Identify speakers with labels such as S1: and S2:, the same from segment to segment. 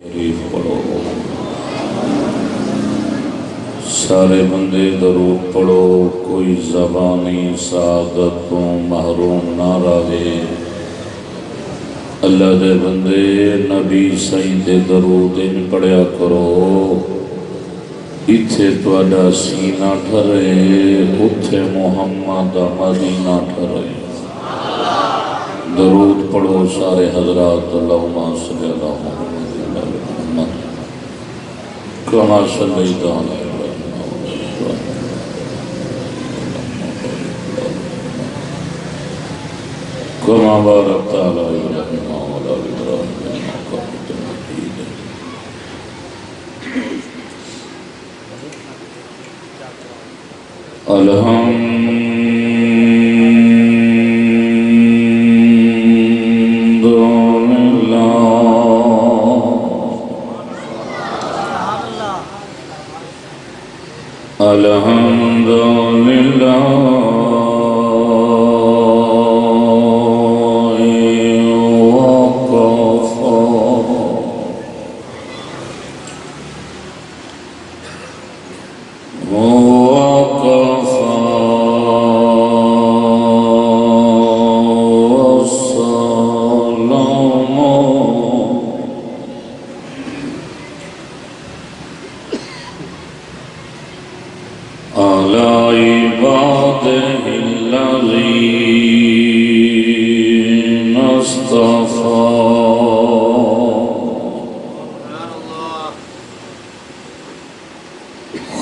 S1: شریف پڑھو، سارے بندے درود پڑھو، کوئی زبانی سعادتوں محروم نہ رہے۔ اللہ دے بندے نبی سائیں دے درود ان پڑھیا کرو، اتھے تواڈا سینہ ٹھرے، اتھے محمد مدینہ ٹھرے۔ درود پڑھو سارے حضرات، اللہم صلی اللہ محمد کما صلیت علی کما بارکت علی ابراہیم وعلی آل ابراہیم انک حمید مجید۔ الحمد للہ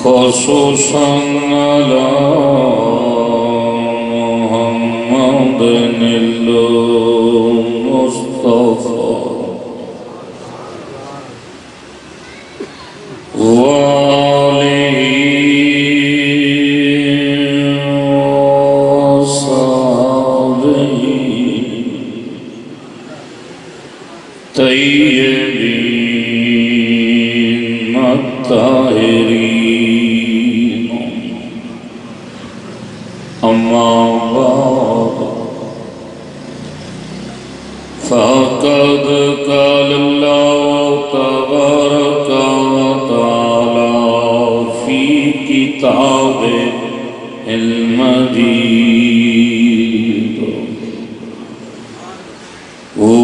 S1: خصوصاً على محمد المصطفى وآله وصحبه طيبين الطاهرين، أما بعد فقد قال الله تبارك وتعالى في كتابه المجيد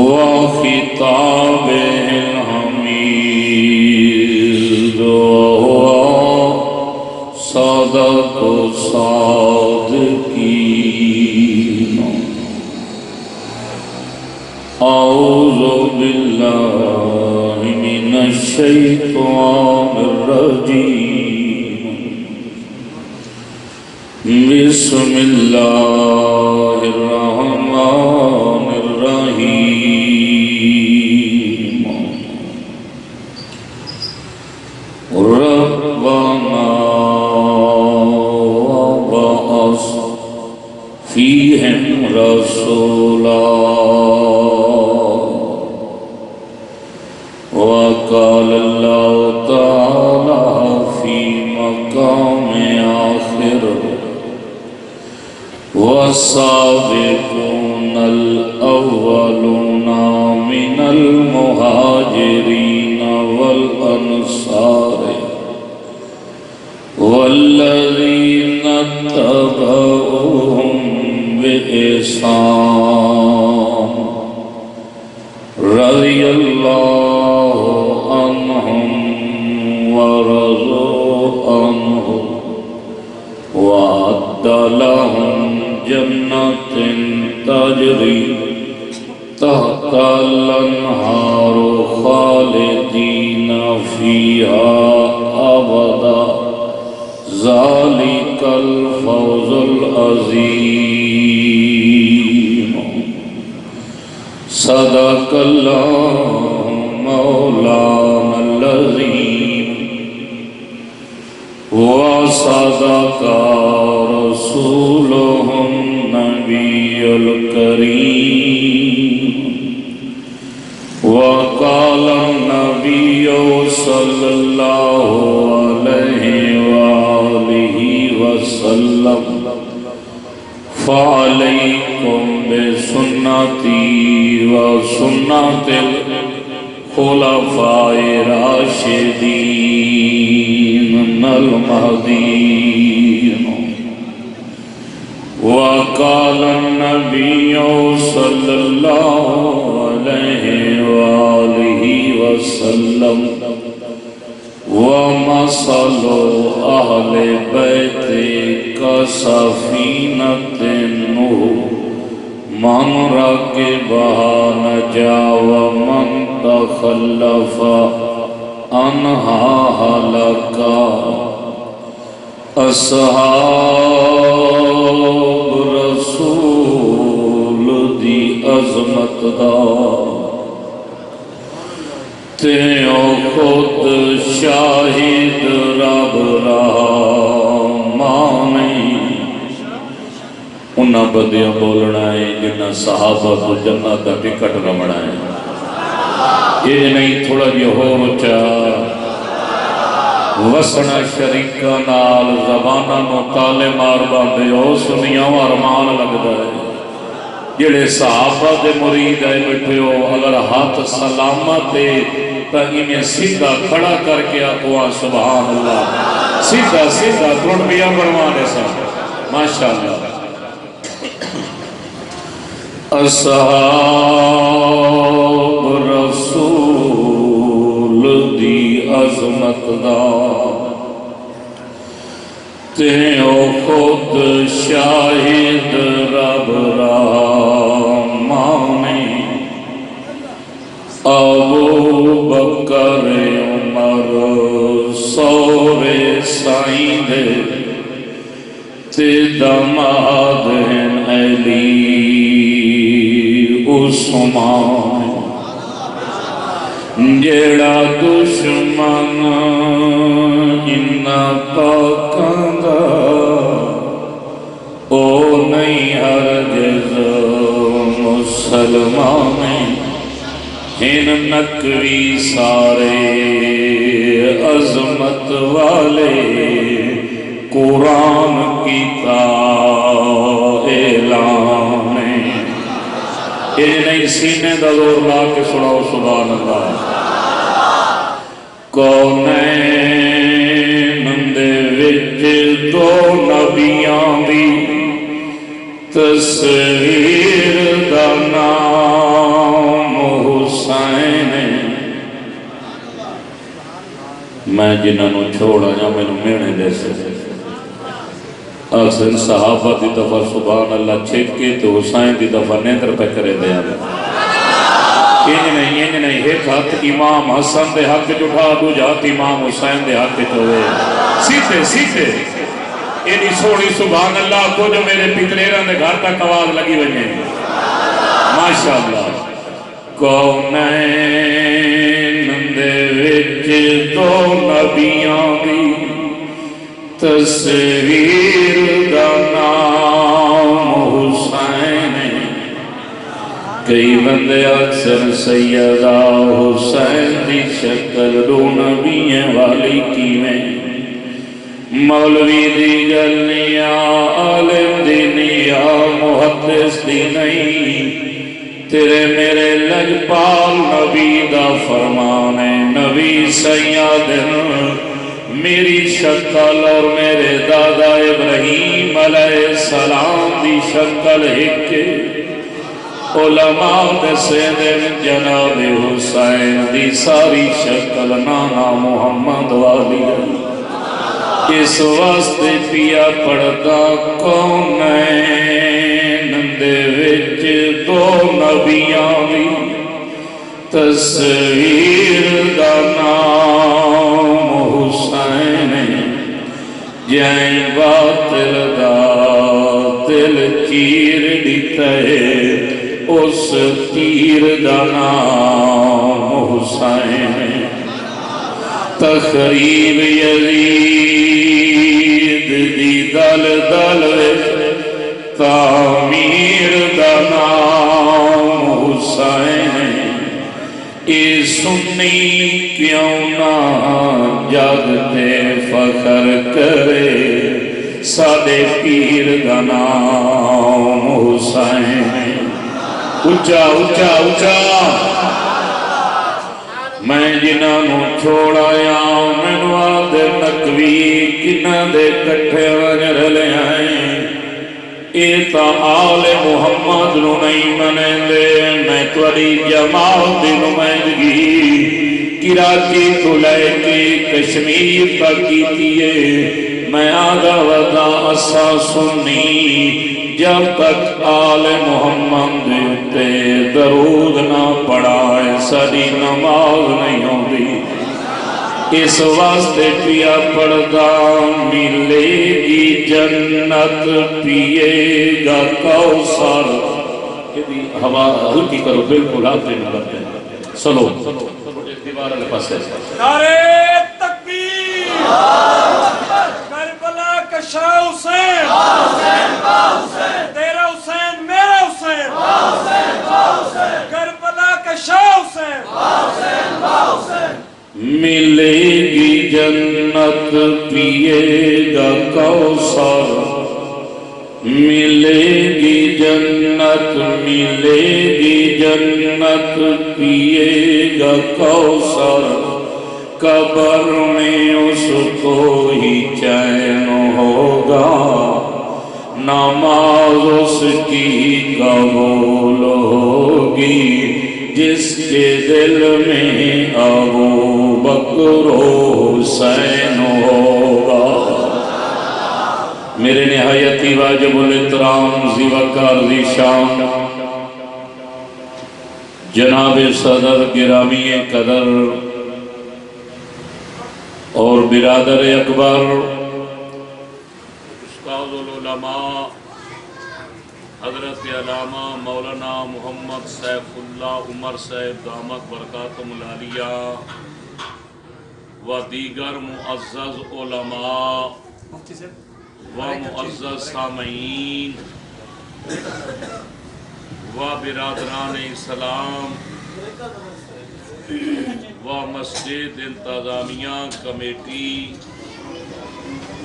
S1: وخطابه الحميد، وهو صدق الصادقين. أعوذ بالله من الشيطان الرجيم، بسم الله الرحمن الرحيم. ربنا وبعث فيهم رسولا وقال الله تعالى في مقام آخر والسابقون الأولون من المهاجرين والأنصار والذين اتبعوهم بإحسان رضي الله عنهم ورضوا عنه وأعد لهم جنات تجري تحت الأنهار خالدين فيها أبدا، ذلك الفوز العظيم. صدق الله مولانا العظيم وصدق رسوله النبي الكريم. وقال النبي صلى الله عليه وآله وسلم فعليكم بسنتي وسنة خلفائے راشدین المہدیین وقال النبی صلی اللہ علیہ وآلہ وسلم ومثل اہل بیت کسفینۃ نوح من رکبہا نجا ومن تخلف عنہا ہلکا اصحاب رسول دی عظمت دا تیوں خود شاہد رب رحمانی انہاں بدیاں بولنا ہے جنہاں صحابہ کو جنت دا ٹکٹ رمنا ہے یہ نہیں تھوڑا جی ہو رچا وسنا شریکہ نال زبانہ نو تالے مار باندے ہو سنیاں ارمان لگتا ہے جڑے صحابہ دے مرید آئے بیٹھے ہو اگر ہاتھ سلامت ہے تو انہیں سیدھا کھڑا کر کے آقوا سبحان اللہ سیدھا سیدھا ترنبیاں بڑھوانے سا ماشاءاللہ اصحاب رسول دی عظمت دا تیوں خود شاہد رب رحمانی ابو بکر عمر سور سعید تے دماد ہیں علی عثمان جیڑا دشمن انہا پاکاندہ او نہیں ہرگز مسلمان ہن نکوی سارے عظمت والے قرآن کی اعلان یہ نہیں سینے دا زور لا کے سناؤ سبحان اللہ کونین دے وچ دو نبیاں دی تصویر دا نام حسین میں جنہاں نو چھوڑا یا میں نو مینے دے سے اکثر صحابہ دی دفعہ سبحان اللہ چھپ کے تو حسین دی دفعہ نیندر پہ کرے دیا یہ نہیں ایک ہاتھ امام حسن دے حق جٹھا دو جات امام حسین دے حق چوئے سیدھے سیدھے یہ سوڑی سبحان اللہ کو جو میرے پتریران دے گھر تک آواز لگی بجے ماشاءاللہ کونین دے وچ دو نبیاں دی تصویر دا نام حسین کئی بندے اکثر سیدہ حسین دی شکل دو نبییں والی کیویں مولوی دی گلنیا عالم دی نیا محدث دی نہیں تیرے میرے لجپال نبی دا فرمان ہے نبی سیدن میری شکل اور میرے دادا ابراہیم علیہ السلام دی شکل ایک علماء دسے دن جناب حسین دی ساری شکل نانا محمد والی اس واسطے پیا پڑھتا کونین دے وچ دو نبیاں دی تصویر دا نام حسین جائیں باطل دا دل چیر دیتا ہے اس تیر دا نام حسین تخریب یزید دی دل دل تعمیر دا نام حسین اے سنی کیوں نہ جاگتے فخر کرے سادے پیر دا نام حسین اچھا اچھا اچھا میں جنہاں نو چھوڑایا مینو آدھے نقوی کنہ دے کٹھے وجر لے آئیں اے تا آل محمد نو نہیں منے دے میں توڑی جماعت دی نمائندگی کراچی تو لے کے کشمیر تک کیتیے میں آگا ودا اسا سنی جب تک آل محمد تے درود نہ پڑھائے ساری نماز نہیں ہوندی اس واسطے پیا پڑھدا ملے گی جنت پیے گا کوثر یہ ہوا ہلکی کرو بالکل آپ نہ کرتے ہیں سلو دیوار والے پاس ہے
S2: نعرہ تکبیر کربلا کا شاہ حسین تیرا حسین میرا حسین کربلا کا شاہ حسین
S1: ملے گی جنت پیے گا کوثر ملے گی جنت ملے گی جنت پیے گا کوثر قبر میں اس کو ہی چین ہوگا نماز اس کی قبول ہوگی جس کے دل میں ابو بکر و حسین ہوگا میرے نہایتی واجب الاحترام ذی وقار ذی شان جناب صدر گرامی قدر اور برادر اکبر استاد العلماء حضرت علامہ مولانا محمد سیف اللہ عمر صاحب دامت برکاتہم العالیہ و دیگر معزز علماء و معزز سامعین و برادران اسلام و مسجد انتظامیہ کمیٹی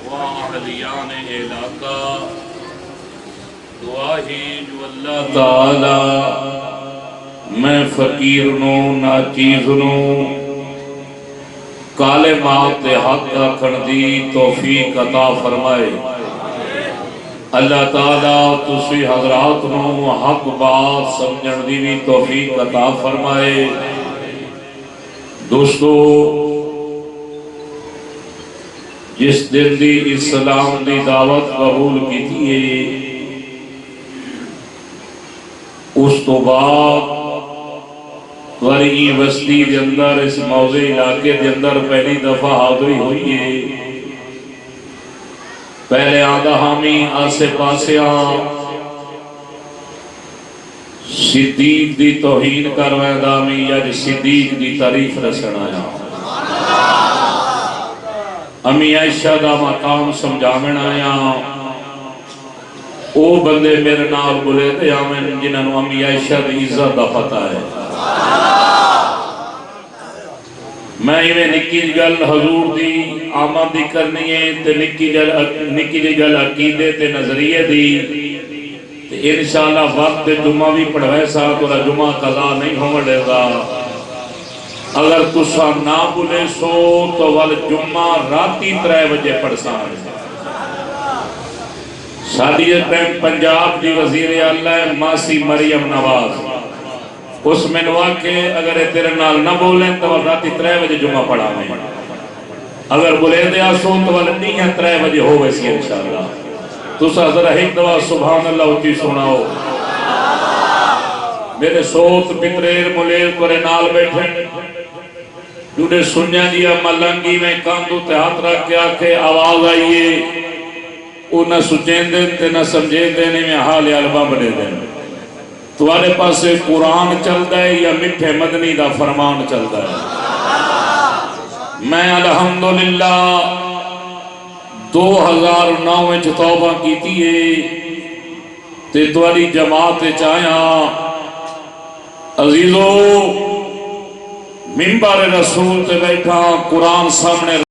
S1: و اہلیان علاقہ دعا ہی جو اللہ تعالی میں فقیر نو ناچیز نو کالمات حق آکھن دی توفیق عطا فرمائے اللہ تعالیٰ تسی حضرات نو حق بات سمجھن دی بھی توفیق عطا فرمائے دوستو جس دن دی اسلام دی دعوت قبول کی تھی اس تو بعد ورگی بستی دے اندر اس موضع علاقے دے اندر پہلی دفعہ حاضری ہوئی ہے پہلے آدھا ہامی آسے پاسے صدیق دی توہین کروائے دامی یا جی صدیق دی تعریف رسن آیا امی عائشہ دا مقام سمجھامن آیا او بندے میرے نال بلے دے آمین جنہوں امی عائشہ دی عزت دا پتہ ہے میں میں نکی گل حضور دی آمد دی کرنی ہے تے نکی گل عقیدے تے نظریے دی تے انشاءاللہ وقت جمعہ بھی پڑھوے سا تو جمعہ قضا نہیں ہونے گا اگر تسا نہ بلے سو تو وال جمعہ راتی 3 بجے پڑھ سا سادی ٹائم پنجاب دی وزیر اللہ ماسی مریم نواز اس میں نوا کے اگر تیرے نال نہ بولیں تو راتی 3 بجے جمعہ پڑھا میں اگر بولے دیا سو تو نہیں ہے 3 بجے ہو ویسی انشاءاللہ تو ذرا ایک دعا سبحان اللہ اچھی سناؤ میرے سوت پتریر ملیر کرے نال بیٹھے جوڑے سنیا دیا ملنگی میں کاندو تے ہاتھ رکھ کے آکھے آواز آئیے او نہ سچین دیں تے نہ سمجھین دینے میں حال علبہ بنے دیں تمہارے پاس سے قرآن چلتا ہے یا مٹھے مدنی دا فرمان چلتا ہے میں الحمدللہ 2009 میں توبہ کی تھی تے تمہاری جماعت چاہیا عزیزو منبر رسول تے بیٹھا قرآن سامنے